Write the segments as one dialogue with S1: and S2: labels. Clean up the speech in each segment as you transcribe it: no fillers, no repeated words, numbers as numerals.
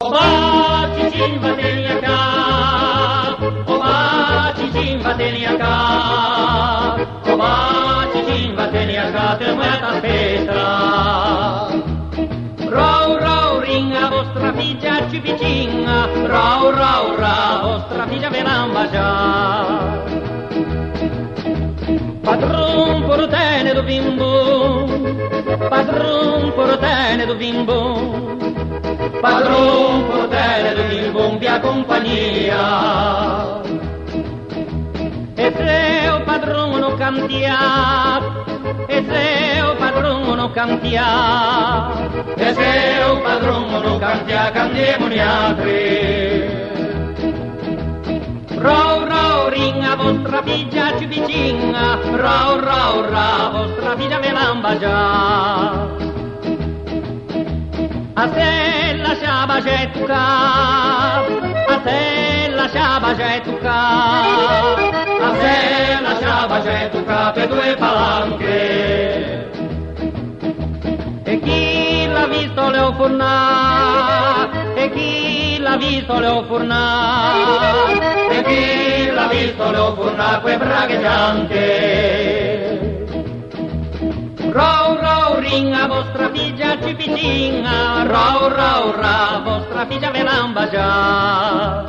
S1: Oba cicin batenia ka, oba cicin batenia ka, oba cicin batenia ka, te mueta petra. Rau rau ring a vostra figlia ci vicina, rau rau ra, vostra figlia ve l'ambascia. Padron portene do bimbo, padron portene do bimbo, padron portene do bimbo, via compagnia. E se o padron non cantia, e se o padron non cantia, e se o padron non cantia, cantiamo gli altri. Rau rau ring a vostra figlia ci vicina, rau rau ra, vostra figlia me l'ambascia. A te lasciava gettuca, a te lasciava gettuca, a te lasciava gettuca per due palanche. E chi l'ha visto le ho fornà, e chi l'ha visto le ho fornà, e chi l'ha visto le ho fornà quei braghe bianche. Rau rau ring a vostra figlia ci vicina, rau rau ra, vostra figlia ve l'ambascia.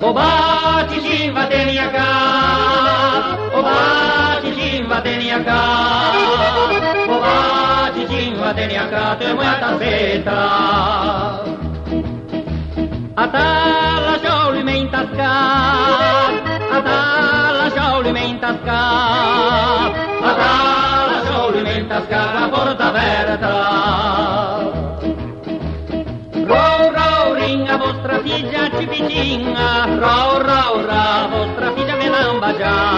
S1: O baci ci va tenia ca, o baci ci va tenia ca, o baci ci va tenia ca, te mueta seta. A ta la scioli me in tasca, a ta la scioli me in tasca, a ta la scioli me in tasca, la porta aperta. Rau rau ring a vostra figlia ci vicina, rau rau ra, vostra figlia me l'ambascia.